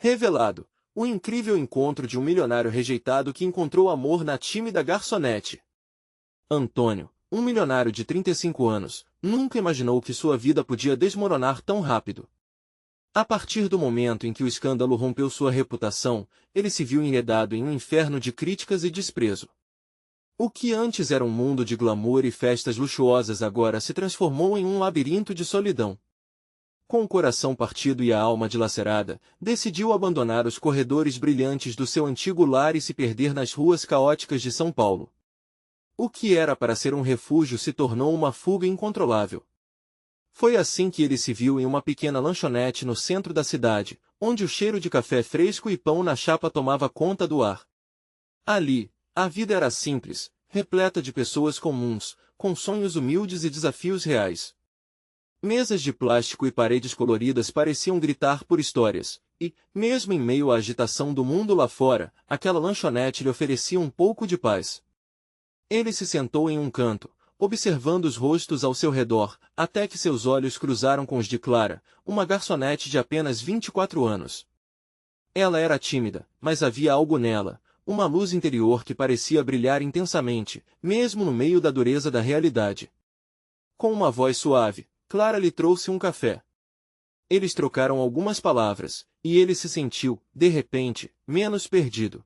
Revelado, o incrível encontro de um milionário rejeitado que encontrou amor na tímida garçonete. Antônio, um milionário de 35 anos, nunca imaginou que sua vida podia desmoronar tão rápido. A partir do momento em que o escândalo rompeu sua reputação, ele se viu enredado em um inferno de críticas e desprezo. O que antes era um mundo de glamour e festas luxuosas agora se transformou em um labirinto de solidão. Com o coração partido e a alma dilacerada, decidiu abandonar os corredores brilhantes do seu antigo lar e se perder nas ruas caóticas de São Paulo. O que era para ser um refúgio se tornou uma fuga incontrolável. Foi assim que ele se viu em uma pequena lanchonete no centro da cidade, onde o cheiro de café fresco e pão na chapa tomava conta do ar. Ali, a vida era simples, repleta de pessoas comuns, com sonhos humildes e desafios reais. Mesas de plástico e paredes coloridas pareciam gritar por histórias, e, mesmo em meio à agitação do mundo lá fora, aquela lanchonete lhe oferecia um pouco de paz. Ele se sentou em um canto, observando os rostos ao seu redor, até que seus olhos cruzaram com os de Clara, uma garçonete de apenas 24 anos. Ela era tímida, mas havia algo nela, uma luz interior que parecia brilhar intensamente, mesmo no meio da dureza da realidade. Com uma voz suave, Clara lhe trouxe um café. Eles trocaram algumas palavras, e ele se sentiu, de repente, menos perdido.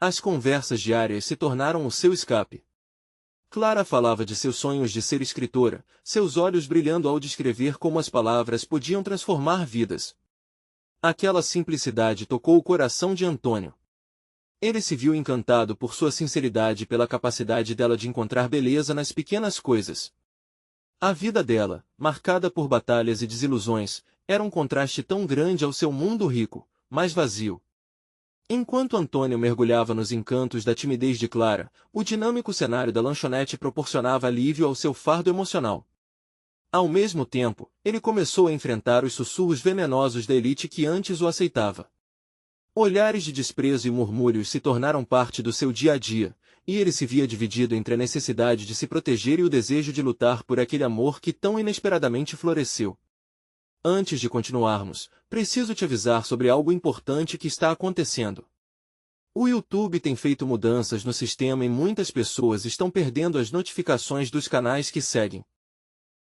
As conversas diárias se tornaram o seu escape. Clara falava de seus sonhos de ser escritora, seus olhos brilhando ao descrever como as palavras podiam transformar vidas. Aquela simplicidade tocou o coração de Antônio. Ele se viu encantado por sua sinceridade e pela capacidade dela de encontrar beleza nas pequenas coisas. A vida dela, marcada por batalhas e desilusões, era um contraste tão grande ao seu mundo rico, mas vazio. Enquanto Antônio mergulhava nos encantos da timidez de Clara, o dinâmico cenário da lanchonete proporcionava alívio ao seu fardo emocional. Ao mesmo tempo, ele começou a enfrentar os sussurros venenosos da elite que antes o aceitava. Olhares de desprezo e murmúrios se tornaram parte do seu dia a dia, e ele se via dividido entre a necessidade de se proteger e o desejo de lutar por aquele amor que tão inesperadamente floresceu. Antes de continuarmos, preciso te avisar sobre algo importante que está acontecendo. O YouTube tem feito mudanças no sistema e muitas pessoas estão perdendo as notificações dos canais que seguem.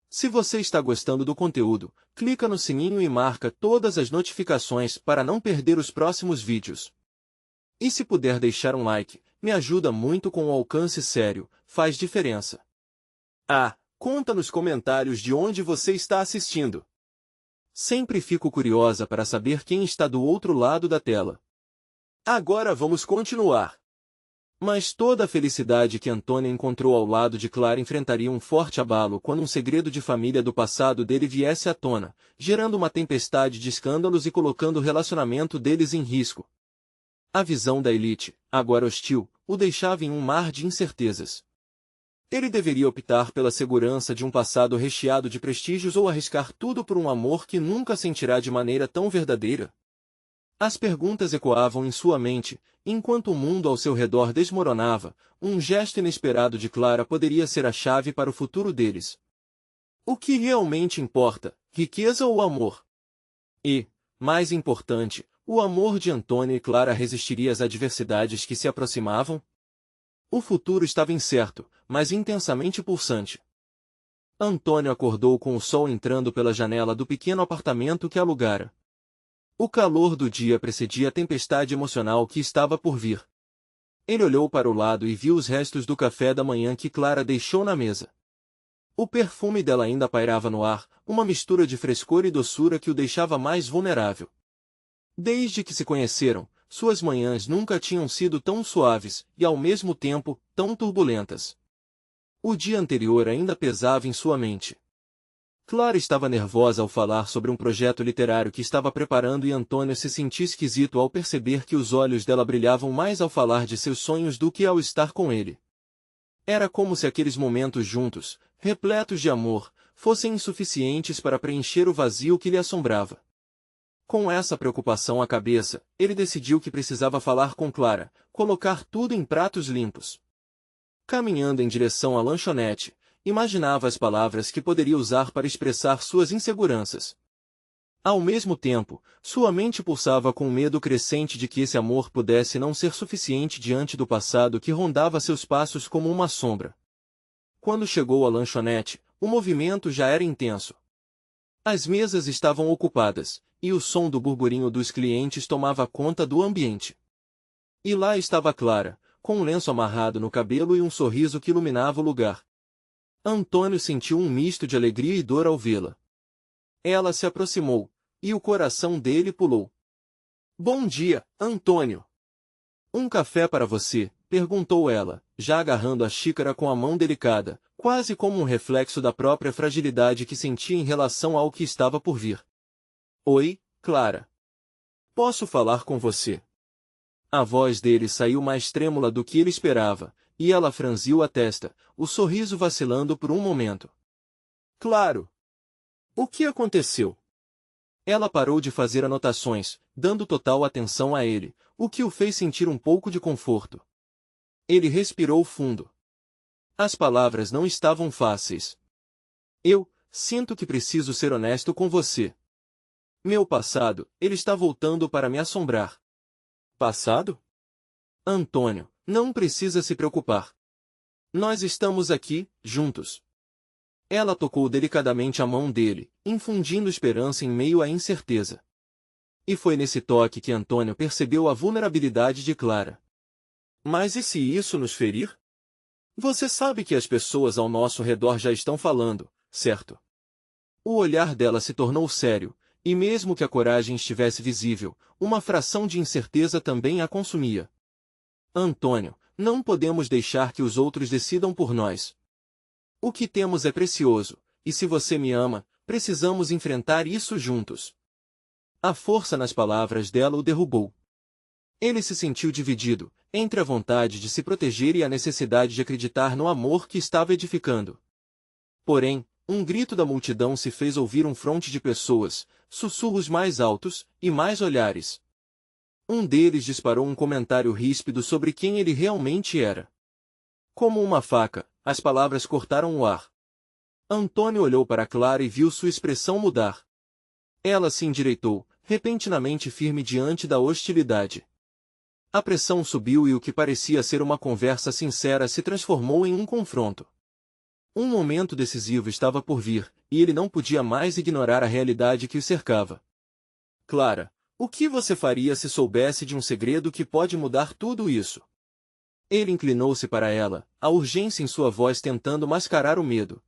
Se você está gostando do conteúdo, clica no sininho e marca todas as notificações para não perder os próximos vídeos. E se puder deixar um like, me ajuda muito com o alcance sério, faz diferença. Conta nos comentários de onde você está assistindo. Sempre fico curiosa para saber quem está do outro lado da tela. Agora vamos continuar. Mas toda a felicidade que Antônio encontrou ao lado de Clara enfrentaria um forte abalo quando um segredo de família do passado dele viesse à tona, gerando uma tempestade de escândalos e colocando o relacionamento deles em risco. A visão da elite, agora hostil, o deixava em um mar de incertezas. Ele deveria optar pela segurança de um passado recheado de prestígios ou arriscar tudo por um amor que nunca sentirá de maneira tão verdadeira? As perguntas ecoavam em sua mente, enquanto o mundo ao seu redor desmoronava. Um gesto inesperado de Clara poderia ser a chave para o futuro deles. O que realmente importa, riqueza ou amor? E, mais importante, o amor de Antônio e Clara resistiria às adversidades que se aproximavam? O futuro estava incerto, mas intensamente pulsante. Antônio acordou com o sol entrando pela janela do pequeno apartamento que alugara. O calor do dia precedia a tempestade emocional que estava por vir. Ele olhou para o lado e viu os restos do café da manhã que Clara deixou na mesa. O perfume dela ainda pairava no ar, uma mistura de frescor e doçura que o deixava mais vulnerável. Desde que se conheceram, suas manhãs nunca tinham sido tão suaves, e ao mesmo tempo, tão turbulentas. O dia anterior ainda pesava em sua mente. Clara estava nervosa ao falar sobre um projeto literário que estava preparando e Antônio se sentiu esquisito ao perceber que os olhos dela brilhavam mais ao falar de seus sonhos do que ao estar com ele. Era como se aqueles momentos juntos, repletos de amor, fossem insuficientes para preencher o vazio que lhe assombrava. Com essa preocupação à cabeça, ele decidiu que precisava falar com Clara, colocar tudo em pratos limpos. Caminhando em direção à lanchonete, imaginava as palavras que poderia usar para expressar suas inseguranças. Ao mesmo tempo, sua mente pulsava com medo crescente de que esse amor pudesse não ser suficiente diante do passado que rondava seus passos como uma sombra. Quando chegou à lanchonete, o movimento já era intenso. As mesas estavam ocupadas, e o som do burburinho dos clientes tomava conta do ambiente. E lá estava Clara, com um lenço amarrado no cabelo e um sorriso que iluminava o lugar. Antônio sentiu um misto de alegria e dor ao vê-la. Ela se aproximou, e o coração dele pulou. "Bom dia, Antônio. Um café para você?", perguntou ela, já agarrando a xícara com a mão delicada, quase como um reflexo da própria fragilidade que sentia em relação ao que estava por vir. "Oi, Clara. Posso falar com você?" A voz dele saiu mais trêmula do que ele esperava, e ela franziu a testa, o sorriso vacilando por um momento. "Claro. O que aconteceu?" Ela parou de fazer anotações, dando total atenção a ele, o que o fez sentir um pouco de conforto. Ele respirou fundo. As palavras não estavam fáceis. "Eu sinto que preciso ser honesto com você. Meu passado, ele está voltando para me assombrar." "Passado?" "Antônio, não precisa se preocupar. Nós estamos aqui, juntos." Ela tocou delicadamente a mão dele, infundindo esperança em meio à incerteza. E foi nesse toque que Antônio percebeu a vulnerabilidade de Clara. "Mas e se isso nos ferir? Você sabe que as pessoas ao nosso redor já estão falando, certo?" O olhar dela se tornou sério, e mesmo que a coragem estivesse visível, uma fração de incerteza também a consumia. "Antônio, não podemos deixar que os outros decidam por nós. O que temos é precioso, e se você me ama, precisamos enfrentar isso juntos." A força nas palavras dela o derrubou. Ele se sentiu dividido, entre a vontade de se proteger e a necessidade de acreditar no amor que estava edificando. Porém, um grito da multidão se fez ouvir, um fronte de pessoas, sussurros mais altos, e mais olhares. Um deles disparou um comentário ríspido sobre quem ele realmente era. Como uma faca, as palavras cortaram o ar. Antônio olhou para Clara e viu sua expressão mudar. Ela se endireitou, repentinamente firme diante da hostilidade. A pressão subiu e o que parecia ser uma conversa sincera se transformou em um confronto. Um momento decisivo estava por vir, e ele não podia mais ignorar a realidade que o cercava. "Clara, o que você faria se soubesse de um segredo que pode mudar tudo isso?" Ele inclinou-se para ela, a urgência em sua voz tentando mascarar o medo.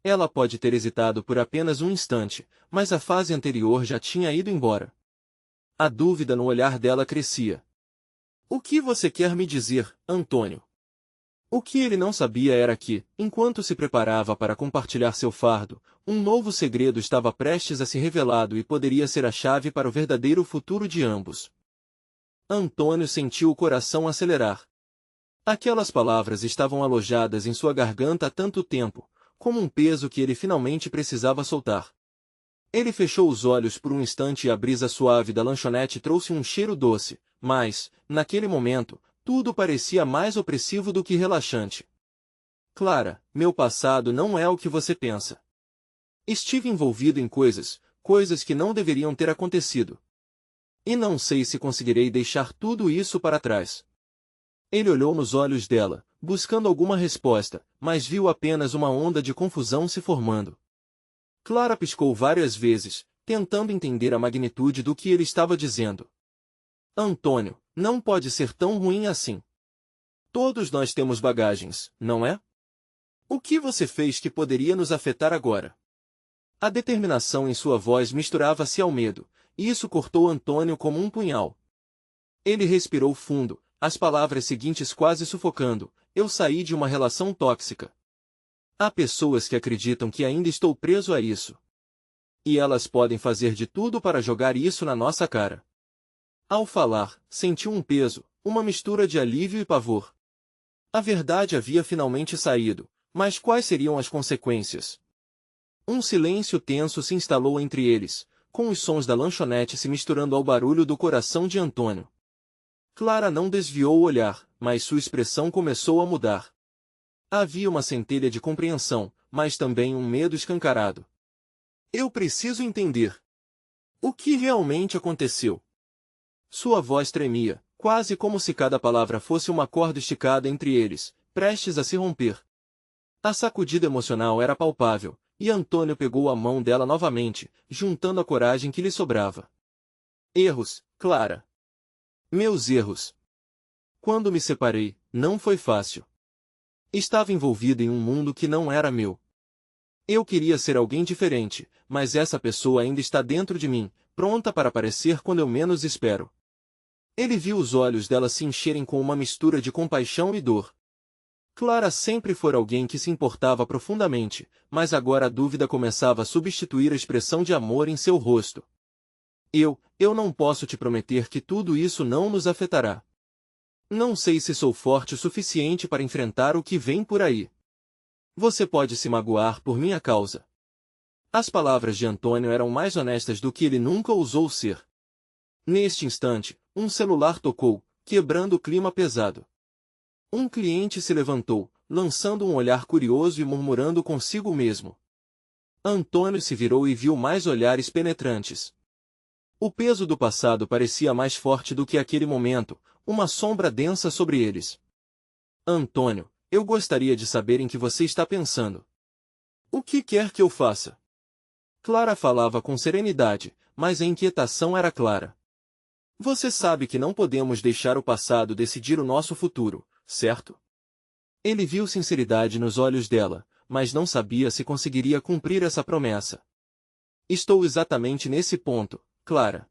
Ela pode ter hesitado por apenas um instante, mas a fase anterior já tinha ido embora. A dúvida no olhar dela crescia. "O que você quer me dizer, Antônio?" O que ele não sabia era que, enquanto se preparava para compartilhar seu fardo, um novo segredo estava prestes a se revelado e poderia ser a chave para o verdadeiro futuro de ambos. Antônio sentiu o coração acelerar. Aquelas palavras estavam alojadas em sua garganta há tanto tempo, como um peso que ele finalmente precisava soltar. Ele fechou os olhos por um instante e a brisa suave da lanchonete trouxe um cheiro doce, mas, naquele momento, tudo parecia mais opressivo do que relaxante. "Clara, meu passado não é o que você pensa. Estive envolvido em coisas que não deveriam ter acontecido. E não sei se conseguirei deixar tudo isso para trás." Ele olhou nos olhos dela, buscando alguma resposta, mas viu apenas uma onda de confusão se formando. Clara piscou várias vezes, tentando entender a magnitude do que ele estava dizendo. "Antônio, não pode ser tão ruim assim. Todos nós temos bagagens, não é? O que você fez que poderia nos afetar agora?" A determinação em sua voz misturava-se ao medo, e isso cortou Antônio como um punhal. Ele respirou fundo, as palavras seguintes quase sufocando: "Eu saí de uma relação tóxica. Há pessoas que acreditam que ainda estou preso a isso. E elas podem fazer de tudo para jogar isso na nossa cara." Ao falar, sentiu um peso, uma mistura de alívio e pavor. A verdade havia finalmente saído, mas quais seriam as consequências? Um silêncio tenso se instalou entre eles, com os sons da lanchonete se misturando ao barulho do coração de Antônio. Clara não desviou o olhar, mas sua expressão começou a mudar. Havia uma centelha de compreensão, mas também um medo escancarado. "Eu preciso entender." O que realmente aconteceu? Sua voz tremia, quase como se cada palavra fosse uma corda esticada entre eles, prestes a se romper. A sacudida emocional era palpável, e Antônio pegou a mão dela novamente, juntando a coragem que lhe sobrava. Erros, Clara. Meus erros. Quando me separei, não foi fácil. Estava envolvido em um mundo que não era meu. Eu queria ser alguém diferente, mas essa pessoa ainda está dentro de mim, pronta para aparecer quando eu menos espero. Ele viu os olhos dela se encherem com uma mistura de compaixão e dor. Clara sempre foi alguém que se importava profundamente, mas agora a dúvida começava a substituir a expressão de amor em seu rosto. Eu não posso te prometer que tudo isso não nos afetará. Não sei se sou forte o suficiente para enfrentar o que vem por aí. Você pode se magoar por minha causa. As palavras de Antônio eram mais honestas do que ele nunca ousou ser. Neste instante, um celular tocou, quebrando o clima pesado. Um cliente se levantou, lançando um olhar curioso e murmurando consigo mesmo. Antônio se virou e viu mais olhares penetrantes. O peso do passado parecia mais forte do que aquele momento, uma sombra densa sobre eles. Antônio, eu gostaria de saber em que você está pensando. O que quer que eu faça? Clara falava com serenidade, mas a inquietação era clara. Você sabe que não podemos deixar o passado decidir o nosso futuro, certo? Ele viu sinceridade nos olhos dela, mas não sabia se conseguiria cumprir essa promessa. Estou exatamente nesse ponto, Clara.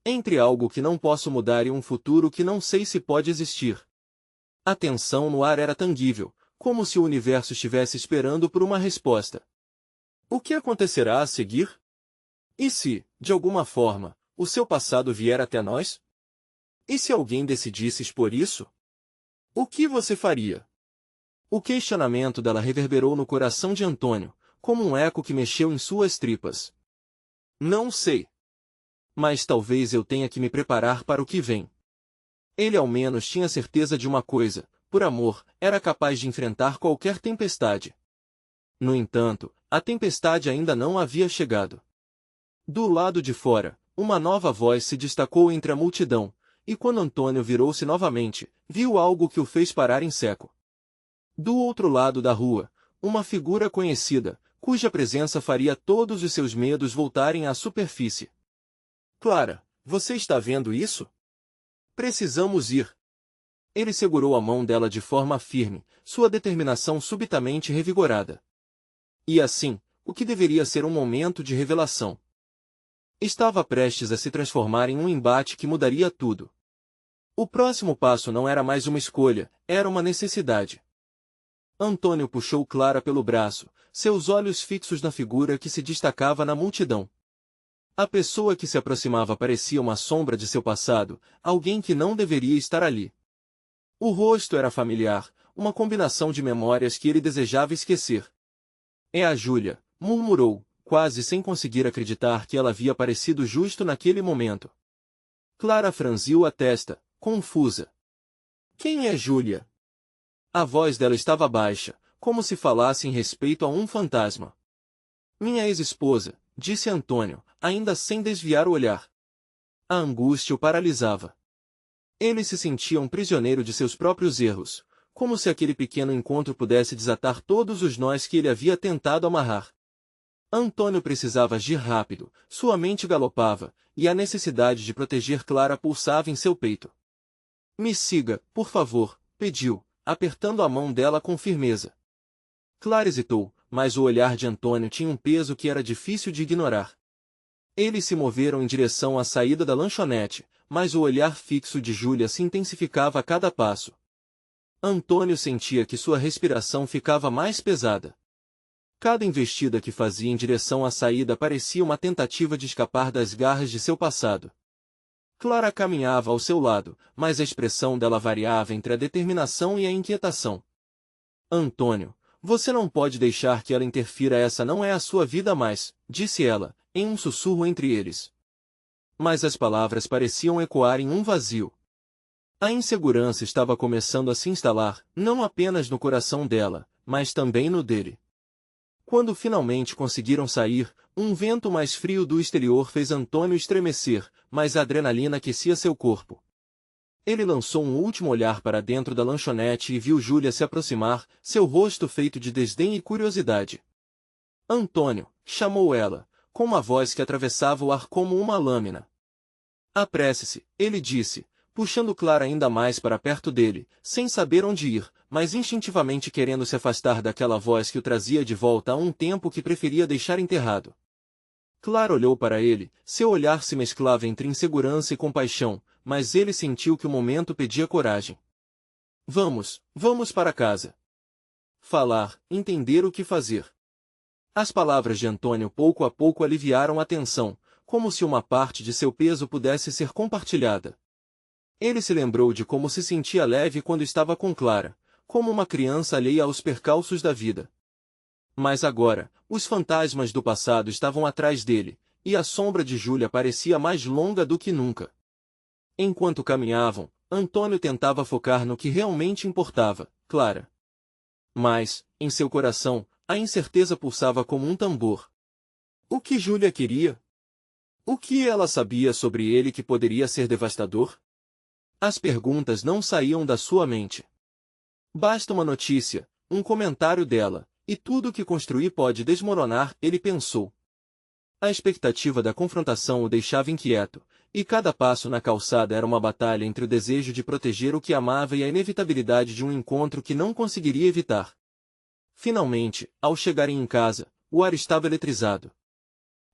Entre algo que não posso mudar e um futuro que não sei se pode existir. A tensão no ar era tangível, como se o universo estivesse esperando por uma resposta. O que acontecerá a seguir? E se, de alguma forma, o seu passado vier até nós? E se alguém decidisse expor isso? O que você faria? O questionamento dela reverberou no coração de Antônio, como um eco que mexeu em suas tripas. Não sei. Mas talvez eu tenha que me preparar para o que vem. Ele ao menos tinha certeza de uma coisa: por amor, era capaz de enfrentar qualquer tempestade. No entanto, a tempestade ainda não havia chegado. Do lado de fora, uma nova voz se destacou entre a multidão, e quando Antônio virou-se novamente, viu algo que o fez parar em seco. Do outro lado da rua, uma figura conhecida, cuja presença faria todos os seus medos voltarem à superfície. Clara, você está vendo isso? Precisamos ir. Ele segurou a mão dela de forma firme, sua determinação subitamente revigorada. E assim, o que deveria ser um momento de revelação estava prestes a se transformar em um embate que mudaria tudo. O próximo passo não era mais uma escolha, era uma necessidade. Antônio puxou Clara pelo braço, seus olhos fixos na figura que se destacava na multidão. A pessoa que se aproximava parecia uma sombra de seu passado, alguém que não deveria estar ali. O rosto era familiar, uma combinação de memórias que ele desejava esquecer. É a Júlia, murmurou, quase sem conseguir acreditar que ela havia aparecido justo naquele momento. Clara franziu a testa, confusa. Quem é Júlia? A voz dela estava baixa, como se falasse em respeito a um fantasma. Minha ex-esposa, disse Antônio, ainda sem desviar o olhar. A angústia o paralisava. Ele se sentia um prisioneiro de seus próprios erros, como se aquele pequeno encontro pudesse desatar todos os nós que ele havia tentado amarrar. Antônio precisava agir rápido, sua mente galopava, e a necessidade de proteger Clara pulsava em seu peito. Me siga, por favor, pediu, apertando a mão dela com firmeza. Clara hesitou, mas o olhar de Antônio tinha um peso que era difícil de ignorar. Eles se moveram em direção à saída da lanchonete, mas o olhar fixo de Júlia se intensificava a cada passo. Antônio sentia que sua respiração ficava mais pesada. Cada investida que fazia em direção à saída parecia uma tentativa de escapar das garras de seu passado. Clara caminhava ao seu lado, mas a expressão dela variava entre a determinação e a inquietação. Antônio, você não pode deixar que ela interfira, essa não é a sua vida mais, disse ela, em um sussurro entre eles. Mas as palavras pareciam ecoar em um vazio. A insegurança estava começando a se instalar, não apenas no coração dela, mas também no dele. Quando finalmente conseguiram sair, um vento mais frio do exterior fez Antônio estremecer, mas a adrenalina aquecia seu corpo. Ele lançou um último olhar para dentro da lanchonete e viu Júlia se aproximar, seu rosto feito de desdém e curiosidade. Antônio, chamou ela, com uma voz que atravessava o ar como uma lâmina. Apresse-se, ele disse, puxando Clara ainda mais para perto dele, sem saber onde ir, mas instintivamente querendo se afastar daquela voz que o trazia de volta a um tempo que preferia deixar enterrado. Clara olhou para ele, seu olhar se mesclava entre insegurança e compaixão, mas ele sentiu que o momento pedia coragem. Vamos para casa. Falar, entender o que fazer. As palavras de Antônio pouco a pouco aliviaram a tensão, como se uma parte de seu peso pudesse ser compartilhada. Ele se lembrou de como se sentia leve quando estava com Clara, como uma criança alheia aos percalços da vida. Mas agora, os fantasmas do passado estavam atrás dele, e a sombra de Júlia parecia mais longa do que nunca. Enquanto caminhavam, Antônio tentava focar no que realmente importava, Clara. Mas, em seu coração, a incerteza pulsava como um tambor. O que Júlia queria? O que ela sabia sobre ele que poderia ser devastador? As perguntas não saíam da sua mente. Basta uma notícia, um comentário dela, e tudo o que construí pode desmoronar, ele pensou. A expectativa da confrontação o deixava inquieto, e cada passo na calçada era uma batalha entre o desejo de proteger o que amava e a inevitabilidade de um encontro que não conseguiria evitar. Finalmente, ao chegarem em casa, o ar estava eletrizado.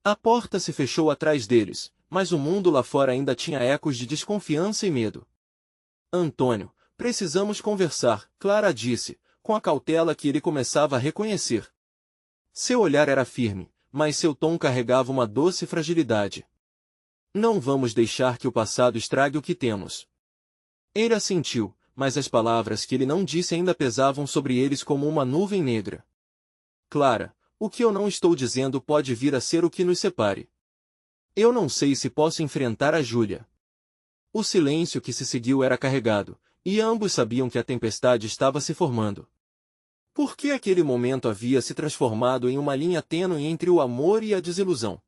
A porta se fechou atrás deles, mas o mundo lá fora ainda tinha ecos de desconfiança e medo. Antônio, precisamos conversar, Clara disse, com a cautela que ele começava a reconhecer. Seu olhar era firme, mas seu tom carregava uma doce fragilidade. Não vamos deixar que o passado estrague o que temos. Ele assentiu, mas as palavras que ele não disse ainda pesavam sobre eles como uma nuvem negra. Clara, o que eu não estou dizendo pode vir a ser o que nos separe. Eu não sei se posso enfrentar a Júlia. O silêncio que se seguiu era carregado, e ambos sabiam que a tempestade estava se formando. Por que aquele momento havia se transformado em uma linha tênue entre o amor e a desilusão?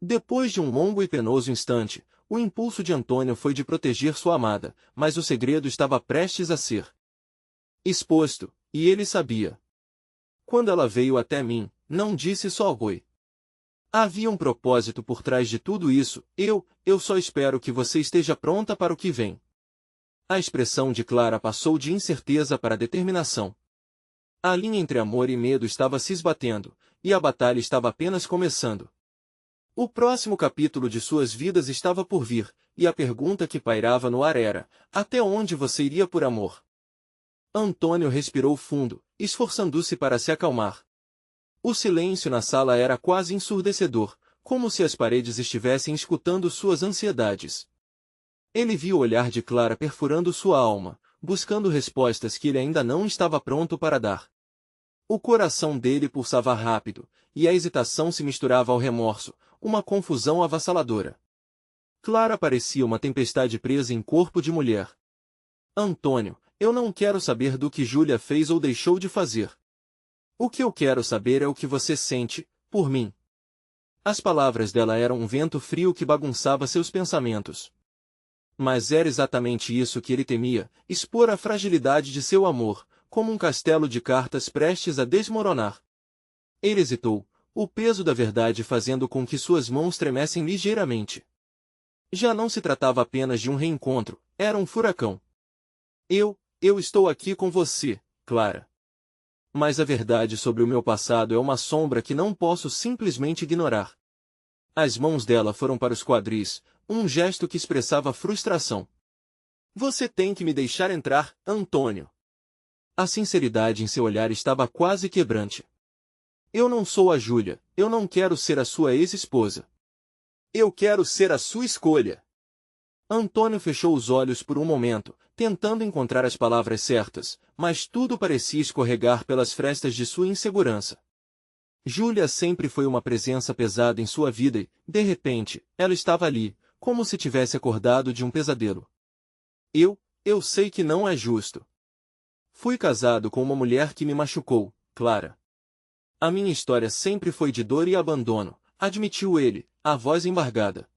Depois de um longo e penoso instante, o impulso de Antônio foi de proteger sua amada, mas o segredo estava prestes a ser exposto, e ele sabia. Quando ela veio até mim, não disse só oi. Havia um propósito por trás de tudo isso, eu só espero que você esteja pronta para o que vem. A expressão de Clara passou de incerteza para determinação. A linha entre amor e medo estava se esbatendo, e a batalha estava apenas começando. O próximo capítulo de suas vidas estava por vir, e a pergunta que pairava no ar era: até onde você iria por amor? Antônio respirou fundo, esforçando-se para se acalmar. O silêncio na sala era quase ensurdecedor, como se as paredes estivessem escutando suas ansiedades. Ele viu o olhar de Clara perfurando sua alma, buscando respostas que ele ainda não estava pronto para dar. O coração dele pulsava rápido, e a hesitação se misturava ao remorso, uma confusão avassaladora. Clara parecia uma tempestade presa em corpo de mulher. Antônio, eu não quero saber do que Júlia fez ou deixou de fazer. O que eu quero saber é o que você sente, por mim. As palavras dela eram um vento frio que bagunçava seus pensamentos. Mas era exatamente isso que ele temia, expor a fragilidade de seu amor, como um castelo de cartas prestes a desmoronar. Ele hesitou, o peso da verdade fazendo com que suas mãos tremessem ligeiramente. Já não se tratava apenas de um reencontro, era um furacão. Eu estou aqui com você, Clara. Mas a verdade sobre o meu passado é uma sombra que não posso simplesmente ignorar. As mãos dela foram para os quadris, um gesto que expressava frustração. Você tem que me deixar entrar, Antônio. A sinceridade em seu olhar estava quase quebrante. Eu não sou a Júlia, eu não quero ser a sua ex-esposa. Eu quero ser a sua escolha. Antônio fechou os olhos por um momento, tentando encontrar as palavras certas, mas tudo parecia escorregar pelas frestas de sua insegurança. Júlia sempre foi uma presença pesada em sua vida e, de repente, ela estava ali, como se tivesse acordado de um pesadelo. Eu sei que não é justo. Fui casado com uma mulher que me machucou, Clara. A minha história sempre foi de dor e abandono, admitiu ele, a voz embargada.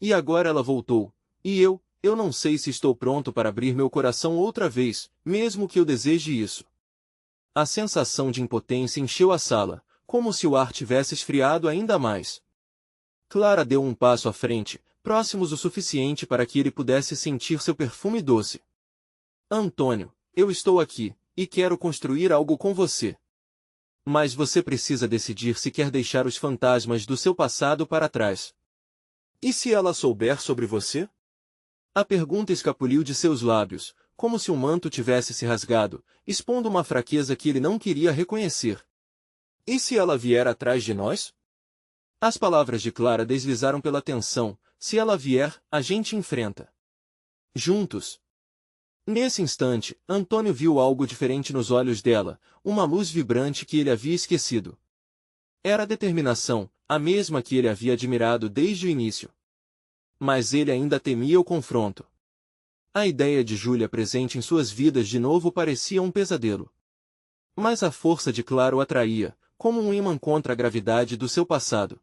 E agora ela voltou, e eu não sei se estou pronto para abrir meu coração outra vez, mesmo que eu deseje isso. A sensação de impotência encheu a sala, como se o ar tivesse esfriado ainda mais. Clara deu um passo à frente, próximos o suficiente para que ele pudesse sentir seu perfume doce. Antônio, eu estou aqui, e quero construir algo com você. Mas você precisa decidir se quer deixar os fantasmas do seu passado para trás. E se ela souber sobre você? A pergunta escapuliu de seus lábios, como se um manto tivesse se rasgado, expondo uma fraqueza que ele não queria reconhecer. E se ela vier atrás de nós? As palavras de Clara deslizaram pela tensão. Se ela vier, a gente enfrenta. Juntos. Nesse instante, Antônio viu algo diferente nos olhos dela, uma luz vibrante que ele havia esquecido. Era a determinação, a mesma que ele havia admirado desde o início. Mas ele ainda temia o confronto. A ideia de Júlia presente em suas vidas de novo parecia um pesadelo. Mas a força de Clara o atraía, como um ímã contra a gravidade do seu passado.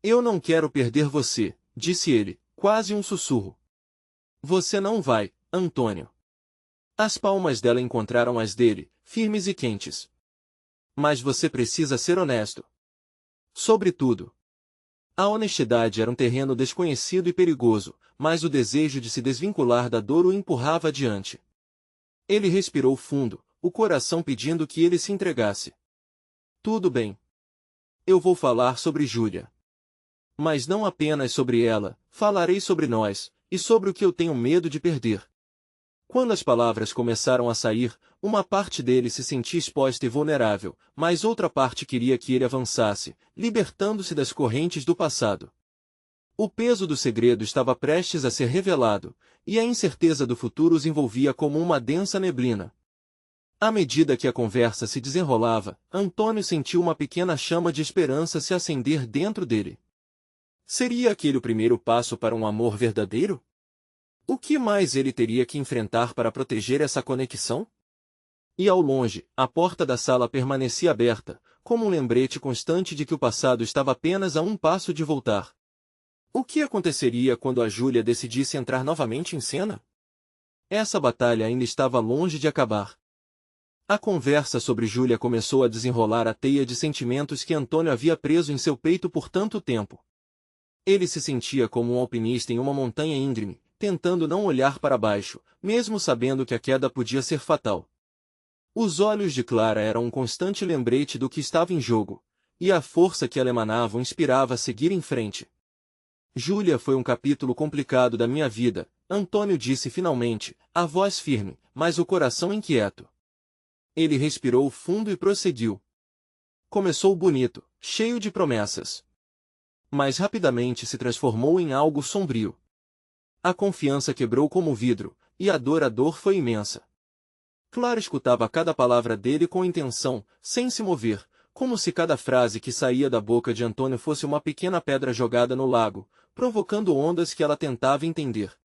Eu não quero perder você, disse ele, quase um sussurro. Você não vai, Antônio. As palmas dela encontraram as dele, firmes e quentes. Mas você precisa ser honesto. Sobretudo. A honestidade era um terreno desconhecido e perigoso, mas o desejo de se desvincular da dor o empurrava adiante. Ele respirou fundo, o coração pedindo que ele se entregasse. Tudo bem. Eu vou falar sobre Júlia. Mas não apenas sobre ela, falarei sobre nós, e sobre o que eu tenho medo de perder. Quando as palavras começaram a sair, uma parte dele se sentia exposta e vulnerável, mas outra parte queria que ele avançasse, libertando-se das correntes do passado. O peso do segredo estava prestes a ser revelado, e a incerteza do futuro os envolvia como uma densa neblina. À medida que a conversa se desenrolava, Antônio sentiu uma pequena chama de esperança se acender dentro dele. Seria aquele o primeiro passo para um amor verdadeiro? O que mais ele teria que enfrentar para proteger essa conexão? E ao longe, a porta da sala permanecia aberta, como um lembrete constante de que o passado estava apenas a um passo de voltar. O que aconteceria quando a Júlia decidisse entrar novamente em cena? Essa batalha ainda estava longe de acabar. A conversa sobre Júlia começou a desenrolar a teia de sentimentos que Antônio havia preso em seu peito por tanto tempo. Ele se sentia como um alpinista em uma montanha íngreme, tentando não olhar para baixo, mesmo sabendo que a queda podia ser fatal. Os olhos de Clara eram um constante lembrete do que estava em jogo, e a força que ela emanava o inspirava a seguir em frente. Júlia foi um capítulo complicado da minha vida, Antônio disse finalmente, a voz firme, mas o coração inquieto. Ele respirou fundo e prosseguiu. Começou bonito, cheio de promessas. Mas rapidamente se transformou em algo sombrio. A confiança quebrou como vidro, e a dor foi imensa. Clara escutava cada palavra dele com intenção, sem se mover, como se cada frase que saía da boca de Antônio fosse uma pequena pedra jogada no lago, provocando ondas que ela tentava entender.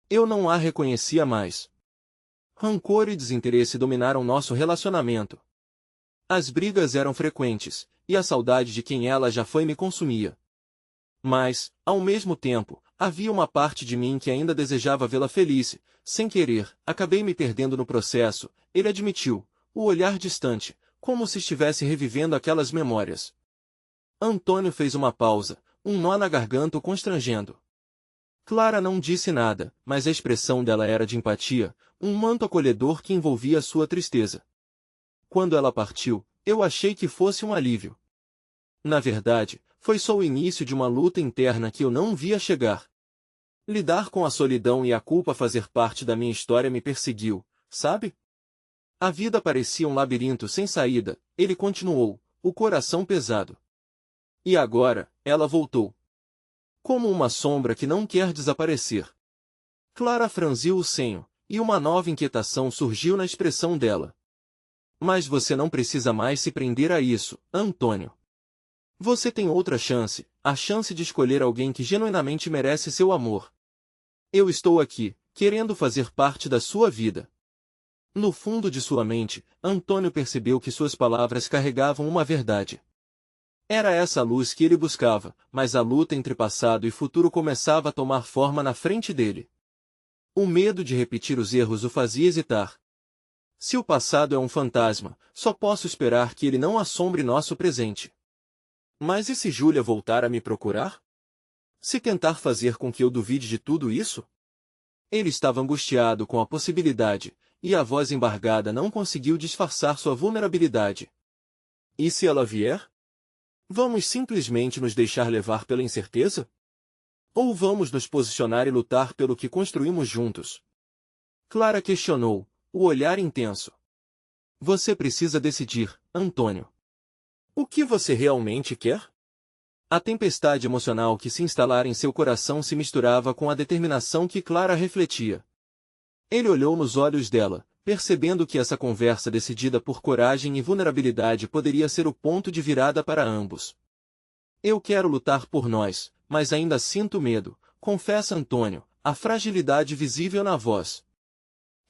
Eu não a reconhecia mais. Rancor e desinteresse dominaram nosso relacionamento. As brigas eram frequentes, e a saudade de quem ela já foi me consumia. Mas, ao mesmo tempo, havia uma parte de mim que ainda desejava vê-la feliz. Sem querer, acabei me perdendo no processo, ele admitiu, o olhar distante, como se estivesse revivendo aquelas memórias. Antônio fez uma pausa, um nó na garganta o constrangendo. Clara não disse nada, mas a expressão dela era de empatia, um manto acolhedor que envolvia sua tristeza. Quando ela partiu, eu achei que fosse um alívio. Na verdade, foi só o início de uma luta interna que eu não via chegar. Lidar com a solidão e a culpa fazer parte da minha história me perseguiu, sabe? A vida parecia um labirinto sem saída, ele continuou, o coração pesado. E agora, ela voltou. Como uma sombra que não quer desaparecer. Clara franziu o senho, e uma nova inquietação surgiu na expressão dela. Mas você não precisa mais se prender a isso, Antônio. Você tem outra chance, a chance de escolher alguém que genuinamente merece seu amor. Eu estou aqui, querendo fazer parte da sua vida. No fundo de sua mente, Antônio percebeu que suas palavras carregavam uma verdade. Era essa a luz que ele buscava, mas a luta entre passado e futuro começava a tomar forma na frente dele. O medo de repetir os erros o fazia hesitar. Se o passado é um fantasma, só posso esperar que ele não assombre nosso presente. Mas e se Júlia voltar a me procurar? Se tentar fazer com que eu duvide de tudo isso? Ele estava angustiado com a possibilidade, e a voz embargada não conseguiu disfarçar sua vulnerabilidade. E se ela vier? Vamos simplesmente nos deixar levar pela incerteza? Ou vamos nos posicionar e lutar pelo que construímos juntos? Clara questionou, o olhar intenso. Você precisa decidir, Antônio. O que você realmente quer? A tempestade emocional que se instalara em seu coração se misturava com a determinação que Clara refletia. Ele olhou nos olhos dela, percebendo que essa conversa decidida por coragem e vulnerabilidade poderia ser o ponto de virada para ambos. Eu quero lutar por nós, mas ainda sinto medo, confessa Antônio, a fragilidade visível na voz.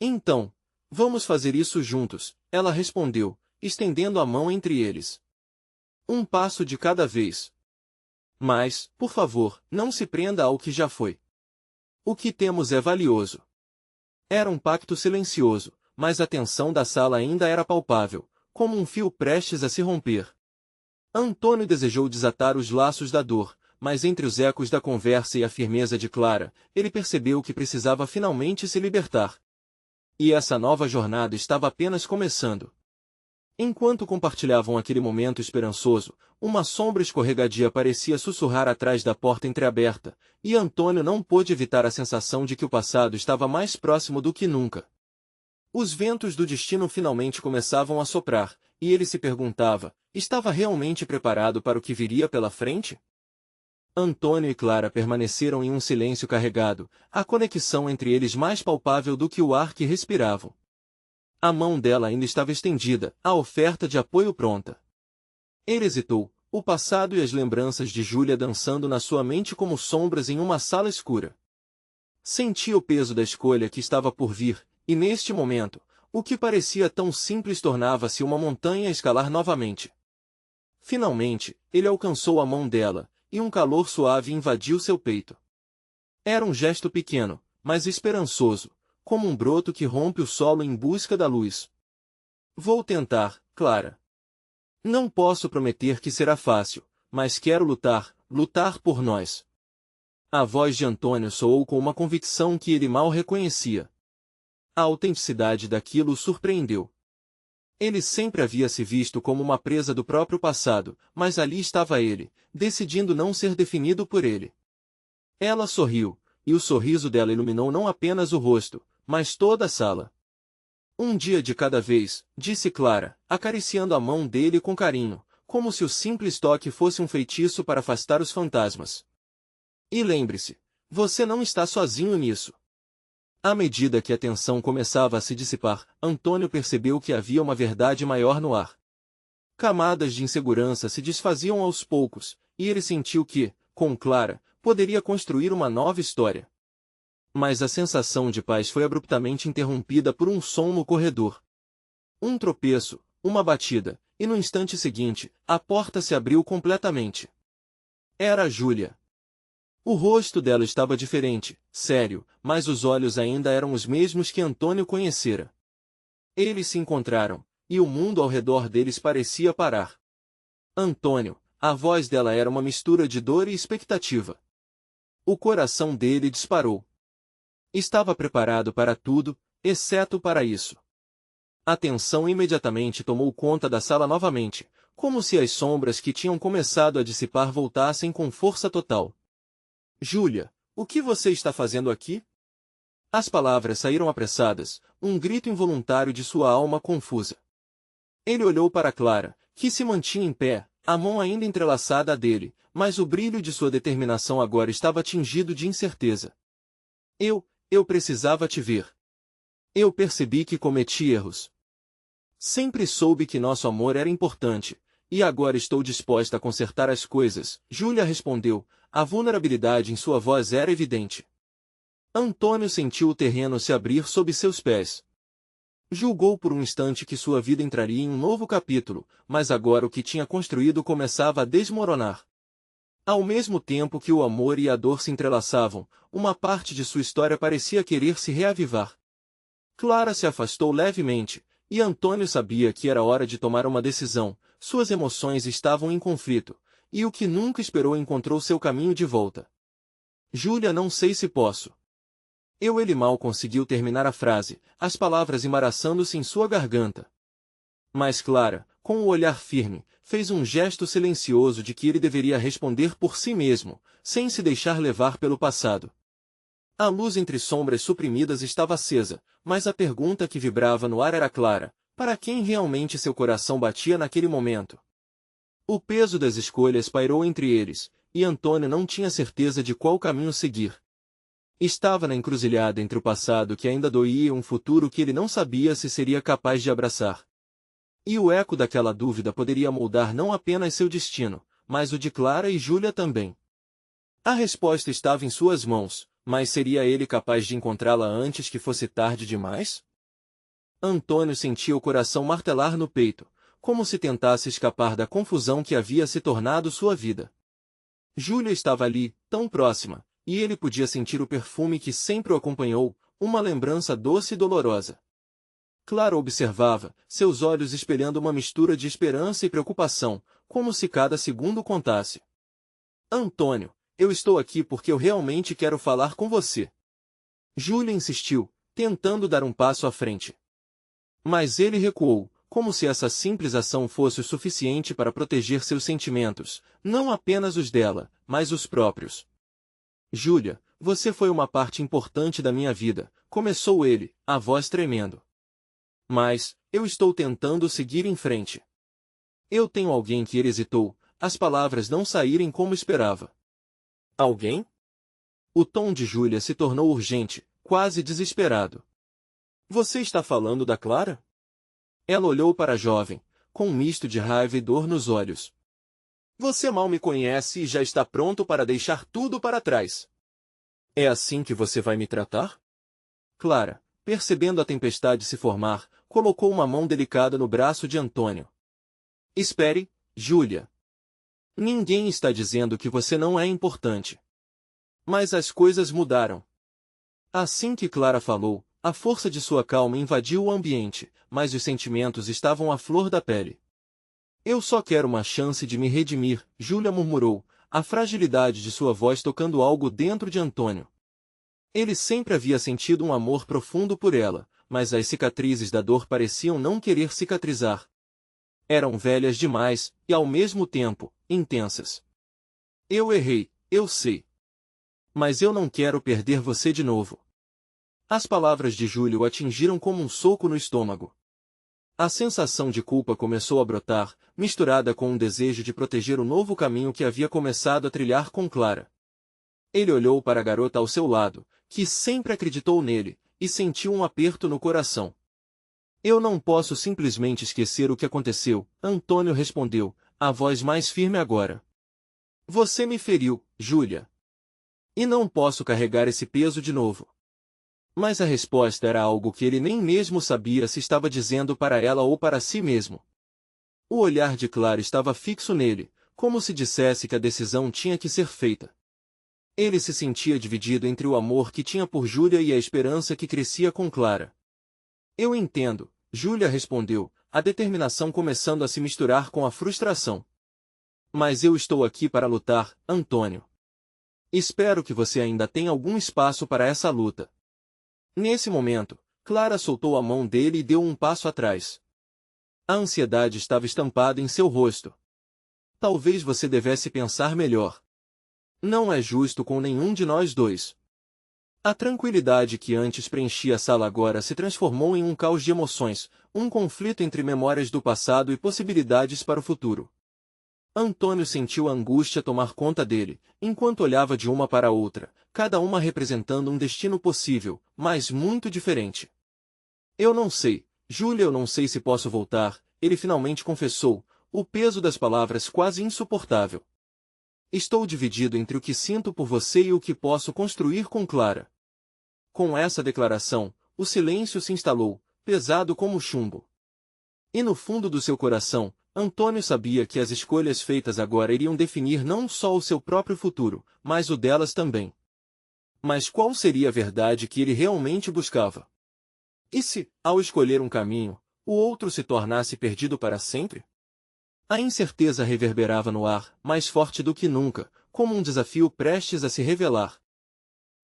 Então, vamos fazer isso juntos, ela respondeu, estendendo a mão entre eles. Um passo de cada vez. Mas, por favor, não se prenda ao que já foi. O que temos é valioso. Era um pacto silencioso, mas a tensão da sala ainda era palpável, como um fio prestes a se romper. Antônio desejou desatar os laços da dor, mas entre os ecos da conversa e a firmeza de Clara, ele percebeu que precisava finalmente se libertar. E essa nova jornada estava apenas começando. Enquanto compartilhavam aquele momento esperançoso, uma sombra escorregadia parecia sussurrar atrás da porta entreaberta, e Antônio não pôde evitar a sensação de que o passado estava mais próximo do que nunca. Os ventos do destino finalmente começavam a soprar, e ele se perguntava, estava realmente preparado para o que viria pela frente? Antônio e Clara permaneceram em um silêncio carregado, a conexão entre eles mais palpável do que o ar que respiravam. A mão dela ainda estava estendida, a oferta de apoio pronta. Ele hesitou, o passado e as lembranças de Júlia dançando na sua mente como sombras em uma sala escura. Sentia o peso da escolha que estava por vir, e neste momento, o que parecia tão simples tornava-se uma montanha a escalar novamente. Finalmente, ele alcançou a mão dela, e um calor suave invadiu seu peito. Era um gesto pequeno, mas esperançoso, como um broto que rompe o solo em busca da luz. Vou tentar, Clara. Não posso prometer que será fácil, mas quero lutar, lutar por nós. A voz de Antônio soou com uma convicção que ele mal reconhecia. A autenticidade daquilo o surpreendeu. Ele sempre havia se visto como uma presa do próprio passado, mas ali estava ele, decidindo não ser definido por ele. Ela sorriu, e o sorriso dela iluminou não apenas o rosto, mas toda a sala. Um dia de cada vez, disse Clara, acariciando a mão dele com carinho, como se o simples toque fosse um feitiço para afastar os fantasmas. E lembre-se, você não está sozinho nisso. À medida que a tensão começava a se dissipar, Antônio percebeu que havia uma verdade maior no ar. Camadas de insegurança se desfaziam aos poucos, e ele sentiu que, com Clara, poderia construir uma nova história. Mas a sensação de paz foi abruptamente interrompida por um som no corredor. Um tropeço, uma batida, e no instante seguinte, a porta se abriu completamente. Era Júlia. O rosto dela estava diferente, sério, mas os olhos ainda eram os mesmos que Antônio conhecera. Eles se encontraram, e o mundo ao redor deles parecia parar. Antônio, a voz dela era uma mistura de dor e expectativa. O coração dele disparou. Estava preparado para tudo, exceto para isso. A tensão imediatamente tomou conta da sala novamente, como se as sombras que tinham começado a dissipar voltassem com força total. Júlia, o que você está fazendo aqui? As palavras saíram apressadas, um grito involuntário de sua alma confusa. Ele olhou para Clara, que se mantinha em pé, a mão ainda entrelaçada à dele, mas o brilho de sua determinação agora estava tingido de incerteza. Eu precisava te ver. Eu percebi que cometi erros. Sempre soube que nosso amor era importante, e agora estou disposta a consertar as coisas, Júlia respondeu, a vulnerabilidade em sua voz era evidente. Antônio sentiu o terreno se abrir sob seus pés. Julgou por um instante que sua vida entraria em um novo capítulo, mas agora o que tinha construído começava a desmoronar. Ao mesmo tempo que o amor e a dor se entrelaçavam, uma parte de sua história parecia querer se reavivar. Clara se afastou levemente, e Antônio sabia que era hora de tomar uma decisão. Suas emoções estavam em conflito, e o que nunca esperou encontrou seu caminho de volta. Júlia, não sei se posso. Ele mal conseguiu terminar a frase, as palavras embaraçando-se em sua garganta. Mas Clara, com o olhar firme, fez um gesto silencioso de que ele deveria responder por si mesmo, sem se deixar levar pelo passado. A luz entre sombras suprimidas estava acesa, mas a pergunta que vibrava no ar era clara: para quem realmente seu coração batia naquele momento? O peso das escolhas pairou entre eles, e Antônio não tinha certeza de qual caminho seguir. Estava na encruzilhada entre o passado que ainda doía e um futuro que ele não sabia se seria capaz de abraçar. E o eco daquela dúvida poderia moldar não apenas seu destino, mas o de Clara e Júlia também. A resposta estava em suas mãos, mas seria ele capaz de encontrá-la antes que fosse tarde demais? Antônio sentia o coração martelar no peito, como se tentasse escapar da confusão que havia se tornado sua vida. Júlia estava ali, tão próxima, e ele podia sentir o perfume que sempre o acompanhou, uma lembrança doce e dolorosa. Clara observava, seus olhos espelhando uma mistura de esperança e preocupação, como se cada segundo contasse. Antônio, eu estou aqui porque eu realmente quero falar com você. Júlia insistiu, tentando dar um passo à frente. Mas ele recuou, como se essa simples ação fosse o suficiente para proteger seus sentimentos, não apenas os dela, mas os próprios. Júlia, você foi uma parte importante da minha vida, começou ele, a voz tremendo. Mas, eu estou tentando seguir em frente. Eu tenho alguém que ele hesitou, as palavras não saírem como esperava. Alguém? O tom de Júlia se tornou urgente, quase desesperado. Você está falando da Clara? Ela olhou para a jovem, com um misto de raiva e dor nos olhos. Você mal me conhece e já está pronto para deixar tudo para trás. É assim que você vai me tratar? Clara, percebendo a tempestade se formar, colocou uma mão delicada no braço de Antônio. Espere, Júlia. Ninguém está dizendo que você não é importante. Mas as coisas mudaram. Assim que Clara falou, a força de sua calma invadiu o ambiente, mas os sentimentos estavam à flor da pele. Eu só quero uma chance de me redimir, Júlia murmurou, a fragilidade de sua voz tocando algo dentro de Antônio. Ele sempre havia sentido um amor profundo por ela, mas as cicatrizes da dor pareciam não querer cicatrizar. Eram velhas demais, e ao mesmo tempo, intensas. Eu errei, eu sei. Mas eu não quero perder você de novo. As palavras de Júlia o atingiram como um soco no estômago. A sensação de culpa começou a brotar, misturada com um desejo de proteger o novo caminho que havia começado a trilhar com Clara. Ele olhou para a garota ao seu lado, que sempre acreditou nele, e sentiu um aperto no coração. Eu não posso simplesmente esquecer o que aconteceu, Antônio respondeu, a voz mais firme agora. Você me feriu, Júlia. E não posso carregar esse peso de novo. Mas a resposta era algo que ele nem mesmo sabia se estava dizendo para ela ou para si mesmo. O olhar de Clara estava fixo nele, como se dissesse que a decisão tinha que ser feita. Ele se sentia dividido entre o amor que tinha por Júlia e a esperança que crescia com Clara. Eu entendo, Júlia respondeu, a determinação começando a se misturar com a frustração. Mas eu estou aqui para lutar, Antônio. Espero que você ainda tenha algum espaço para essa luta. Nesse momento, Clara soltou a mão dele e deu um passo atrás. A ansiedade estava estampada em seu rosto. Talvez você devesse pensar melhor. Não é justo com nenhum de nós dois. A tranquilidade que antes preenchia a sala agora se transformou em um caos de emoções, um conflito entre memórias do passado e possibilidades para o futuro. Antônio sentiu a angústia tomar conta dele, enquanto olhava de uma para a outra, cada uma representando um destino possível, mas muito diferente. Eu não sei, Júlia, eu não sei se posso voltar, ele finalmente confessou, o peso das palavras quase insuportável. Estou dividido entre o que sinto por você e o que posso construir com Clara. Com essa declaração, o silêncio se instalou, pesado como chumbo. E no fundo do seu coração, Antônio sabia que as escolhas feitas agora iriam definir não só o seu próprio futuro, mas o delas também. Mas qual seria a verdade que ele realmente buscava? E se, ao escolher um caminho, o outro se tornasse perdido para sempre? A incerteza reverberava no ar, mais forte do que nunca, como um desafio prestes a se revelar.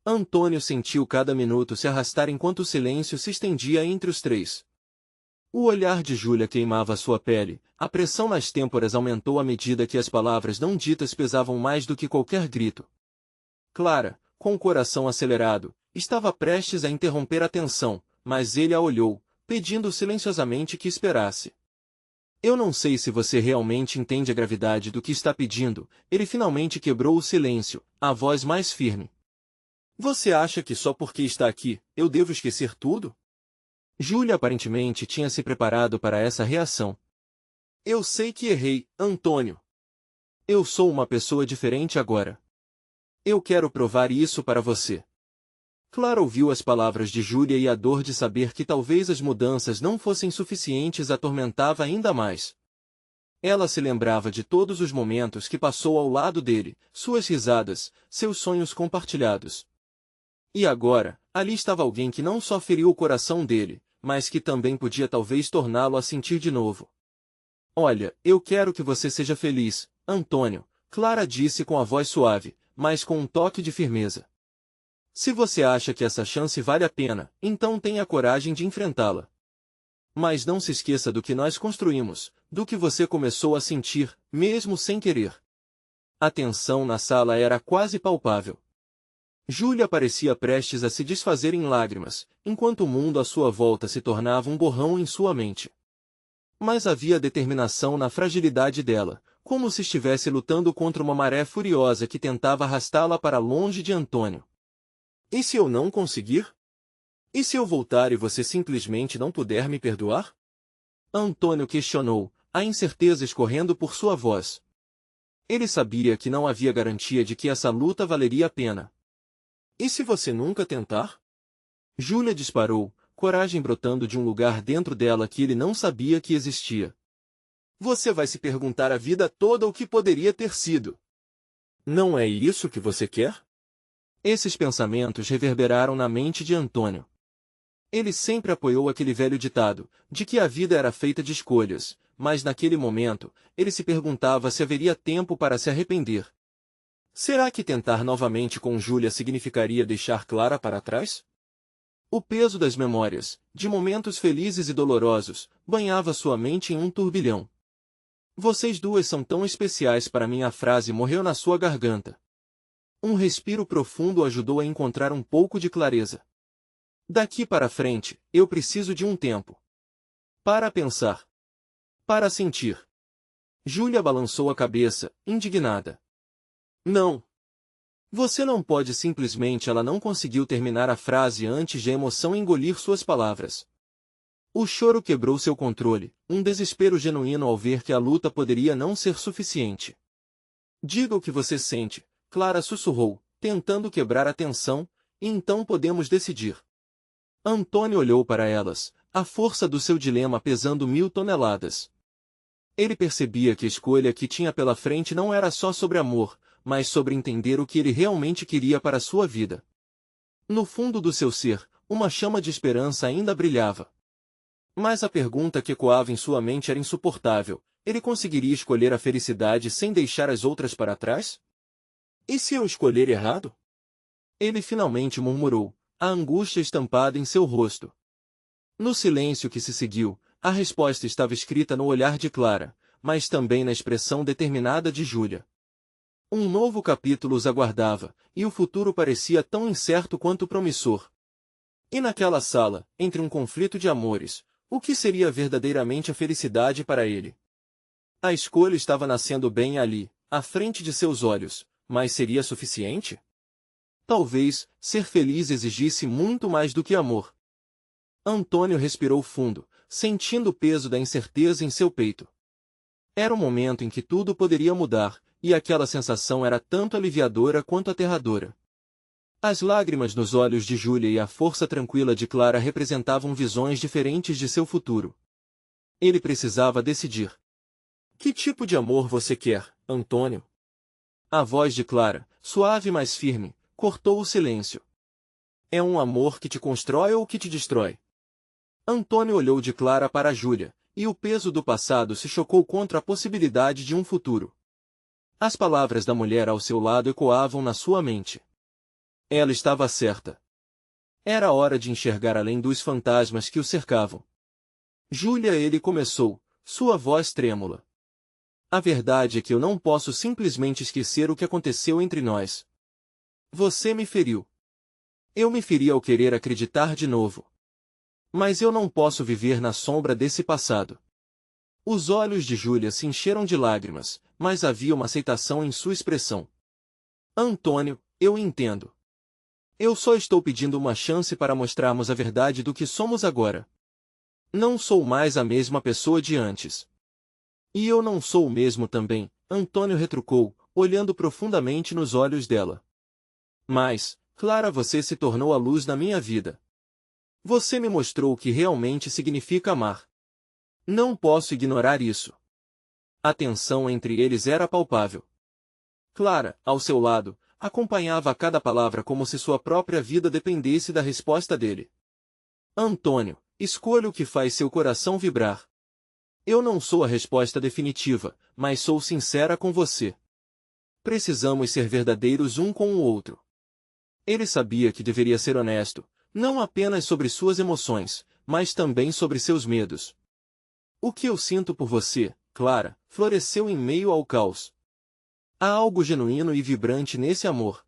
Antônio sentiu cada minuto se arrastar enquanto o silêncio se estendia entre os três. O olhar de Júlia queimava sua pele, a pressão nas têmporas aumentou à medida que as palavras não ditas pesavam mais do que qualquer grito. Clara, com o coração acelerado, estava prestes a interromper a tensão, mas ele a olhou, pedindo silenciosamente que esperasse. Eu não sei se você realmente entende a gravidade do que está pedindo, ele finalmente quebrou o silêncio, a voz mais firme. Você acha que só porque está aqui, eu devo esquecer tudo? Júlia aparentemente tinha se preparado para essa reação. Eu sei que errei, Antônio. Eu sou uma pessoa diferente agora. Eu quero provar isso para você. Clara ouviu as palavras de Júlia e a dor de saber que talvez as mudanças não fossem suficientes a atormentava ainda mais. Ela se lembrava de todos os momentos que passou ao lado dele, suas risadas, seus sonhos compartilhados. E agora, ali estava alguém que não só feriu o coração dele, mas que também podia talvez torná-lo a sentir de novo. Olha, eu quero que você seja feliz, Antônio, Clara disse com a voz suave, mas com um toque de firmeza. Se você acha que essa chance vale a pena, então tenha coragem de enfrentá-la. Mas não se esqueça do que nós construímos, do que você começou a sentir, mesmo sem querer. A tensão na sala era quase palpável. Júlia parecia prestes a se desfazer em lágrimas, enquanto o mundo à sua volta se tornava um borrão em sua mente. Mas havia determinação na fragilidade dela, como se estivesse lutando contra uma maré furiosa que tentava arrastá-la para longe de Antônio. E se eu não conseguir? E se eu voltar e você simplesmente não puder me perdoar? Antônio questionou, a incerteza escorrendo por sua voz. Ele sabia que não havia garantia de que essa luta valeria a pena. E se você nunca tentar? Júlia disparou, coragem brotando de um lugar dentro dela que ele não sabia que existia. Você vai se perguntar a vida toda o que poderia ter sido. Não é isso que você quer? Esses pensamentos reverberaram na mente de Antônio. Ele sempre apoiou aquele velho ditado, de que a vida era feita de escolhas, mas naquele momento, ele se perguntava se haveria tempo para se arrepender. Será que tentar novamente com Júlia significaria deixar Clara para trás? O peso das memórias, de momentos felizes e dolorosos, banhava sua mente em um turbilhão. Vocês duas são tão especiais para mim. A frase morreu na sua garganta. Um respiro profundo ajudou a encontrar um pouco de clareza. Daqui para frente, eu preciso de um tempo. Para pensar. Para sentir. Júlia balançou a cabeça, indignada. Não. Você não pode simplesmente. Ela não conseguiu terminar a frase antes de a emoção engolir suas palavras. O choro quebrou seu controle, um desespero genuíno ao ver que a luta poderia não ser suficiente. Diga o que você sente, Clara sussurrou, tentando quebrar a tensão, e então podemos decidir. Antônio olhou para elas, a força do seu dilema pesando 1000 toneladas. Ele percebia que a escolha que tinha pela frente não era só sobre amor, mas sobre entender o que ele realmente queria para sua vida. No fundo do seu ser, uma chama de esperança ainda brilhava. Mas a pergunta que ecoava em sua mente era insuportável. Ele conseguiria escolher a felicidade sem deixar as outras para trás? E se eu escolher errado? Ele finalmente murmurou, a angústia estampada em seu rosto. No silêncio que se seguiu, a resposta estava escrita no olhar de Clara, mas também na expressão determinada de Júlia. Um novo capítulo os aguardava, e o futuro parecia tão incerto quanto promissor. E naquela sala, entre um conflito de amores, o que seria verdadeiramente a felicidade para ele? A escolha estava nascendo bem ali, à frente de seus olhos, mas seria suficiente? Talvez, ser feliz exigisse muito mais do que amor. Antônio respirou fundo, sentindo o peso da incerteza em seu peito. Era o momento em que tudo poderia mudar, e aquela sensação era tanto aliviadora quanto aterradora. As lágrimas nos olhos de Júlia e a força tranquila de Clara representavam visões diferentes de seu futuro. Ele precisava decidir. Que tipo de amor você quer, Antônio? A voz de Clara, suave mas firme, cortou o silêncio. É um amor que te constrói ou que te destrói? Antônio olhou de Clara para Júlia, e o peso do passado se chocou contra a possibilidade de um futuro. As palavras da mulher ao seu lado ecoavam na sua mente. Ela estava certa. Era hora de enxergar além dos fantasmas que o cercavam. Júlia, ele começou, sua voz trêmula. A verdade é que eu não posso simplesmente esquecer o que aconteceu entre nós. Você me feriu. Eu me feri ao querer acreditar de novo. Mas eu não posso viver na sombra desse passado. Os olhos de Júlia se encheram de lágrimas, mas havia uma aceitação em sua expressão. Antônio, eu entendo. Eu só estou pedindo uma chance para mostrarmos a verdade do que somos agora. Não sou mais a mesma pessoa de antes. E eu não sou o mesmo também, Antônio retrucou, olhando profundamente nos olhos dela. Mas, Clara, você se tornou a luz na minha vida. Você me mostrou o que realmente significa amar. Não posso ignorar isso. A tensão entre eles era palpável. Clara, ao seu lado, acompanhava cada palavra como se sua própria vida dependesse da resposta dele. Antônio, escolha o que faz seu coração vibrar. Eu não sou a resposta definitiva, mas sou sincera com você. Precisamos ser verdadeiros um com o outro. Ele sabia que deveria ser honesto, não apenas sobre suas emoções, mas também sobre seus medos. O que eu sinto por você, Clara, floresceu em meio ao caos. Há algo genuíno e vibrante nesse amor.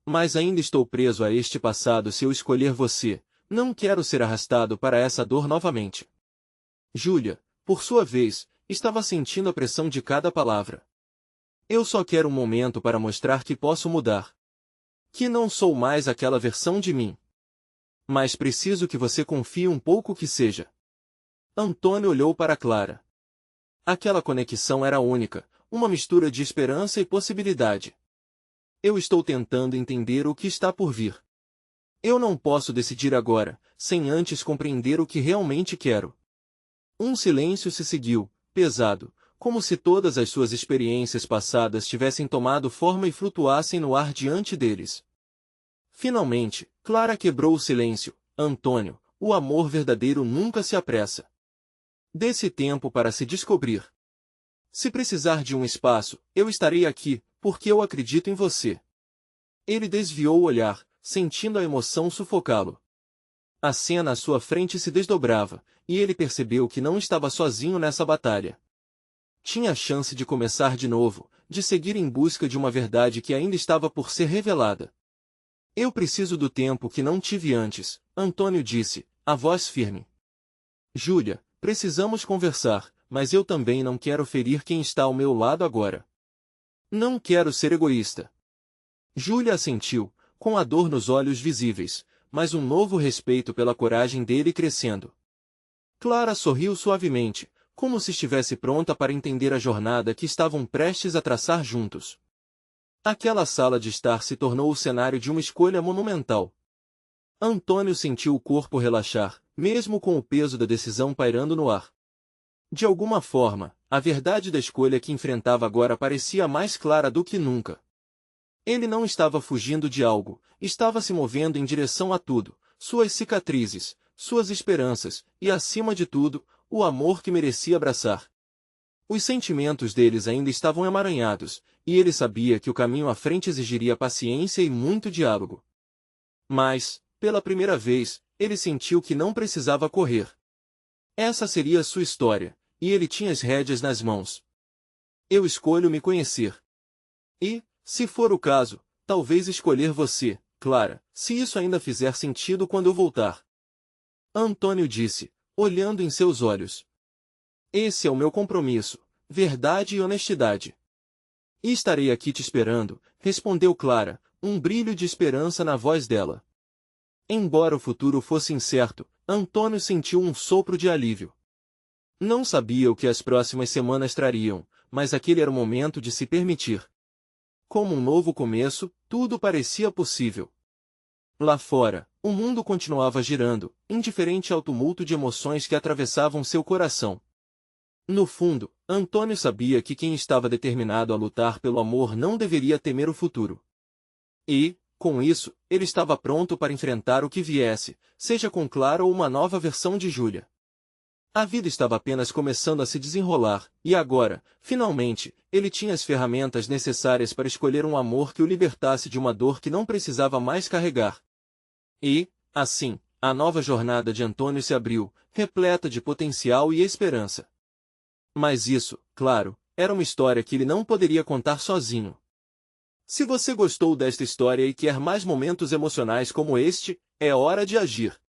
Mas ainda estou preso a este passado. Se eu escolher você, não quero ser arrastado para essa dor novamente. Júlia, por sua vez, estava sentindo a pressão de cada palavra. Eu só quero um momento para mostrar que posso mudar. Que não sou mais aquela versão de mim. Mas preciso que você confie um pouco que seja. Antônio olhou para Clara. Aquela conexão era única, uma mistura de esperança e possibilidade. Eu estou tentando entender o que está por vir. Eu não posso decidir agora, sem antes compreender o que realmente quero. Um silêncio se seguiu, pesado, como se todas as suas experiências passadas tivessem tomado forma e flutuassem no ar diante deles. Finalmente, Clara quebrou o silêncio. Antônio, o amor verdadeiro nunca se apressa. Dê-se tempo para se descobrir. Se precisar de um espaço, eu estarei aqui, porque eu acredito em você. Ele desviou o olhar, sentindo a emoção sufocá-lo. A cena à sua frente se desdobrava, e ele percebeu que não estava sozinho nessa batalha. Tinha a chance de começar de novo, de seguir em busca de uma verdade que ainda estava por ser revelada. Eu preciso do tempo que não tive antes, Antônio disse, a voz firme. Júlia, precisamos conversar, mas eu também não quero ferir quem está ao meu lado agora. Não quero ser egoísta. Júlia assentiu, com a dor nos olhos visíveis, mas um novo respeito pela coragem dele crescendo. Clara sorriu suavemente, como se estivesse pronta para entender a jornada que estavam prestes a traçar juntos. Aquela sala de estar se tornou o cenário de uma escolha monumental. Antônio sentiu o corpo relaxar, mesmo com o peso da decisão pairando no ar. De alguma forma, a verdade da escolha que enfrentava agora parecia mais clara do que nunca. Ele não estava fugindo de algo, estava se movendo em direção a tudo, suas cicatrizes, suas esperanças, e acima de tudo, o amor que merecia abraçar. Os sentimentos deles ainda estavam emaranhados, e ele sabia que o caminho à frente exigiria paciência e muito diálogo. Mas, pela primeira vez, ele sentiu que não precisava correr. Essa seria sua história, e ele tinha as rédeas nas mãos. Eu escolho me conhecer. E, se for o caso, talvez escolher você, Clara, se isso ainda fizer sentido quando eu voltar. Antônio disse, olhando em seus olhos. Esse é o meu compromisso, verdade e honestidade. E estarei aqui te esperando, respondeu Clara, um brilho de esperança na voz dela. Embora o futuro fosse incerto, Antônio sentiu um sopro de alívio. Não sabia o que as próximas semanas trariam, mas aquele era o momento de se permitir. Como um novo começo, tudo parecia possível. Lá fora, o mundo continuava girando, indiferente ao tumulto de emoções que atravessavam seu coração. No fundo, Antônio sabia que quem estava determinado a lutar pelo amor não deveria temer o futuro. E, com isso, ele estava pronto para enfrentar o que viesse, seja com Clara ou uma nova versão de Júlia. A vida estava apenas começando a se desenrolar, e agora, finalmente, ele tinha as ferramentas necessárias para escolher um amor que o libertasse de uma dor que não precisava mais carregar. E, assim, a nova jornada de Antônio se abriu, repleta de potencial e esperança. Mas isso, claro, era uma história que ele não poderia contar sozinho. Se você gostou desta história e quer mais momentos emocionais como este, é hora de agir.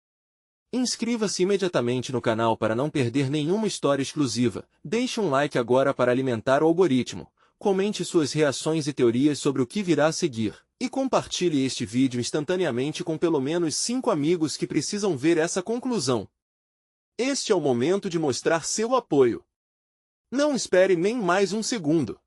Inscreva-se imediatamente no canal para não perder nenhuma história exclusiva, deixe um like agora para alimentar o algoritmo, comente suas reações e teorias sobre o que virá a seguir, e compartilhe este vídeo instantaneamente com pelo menos 5 amigos que precisam ver essa conclusão. Este é o momento de mostrar seu apoio. Não espere nem mais um segundo.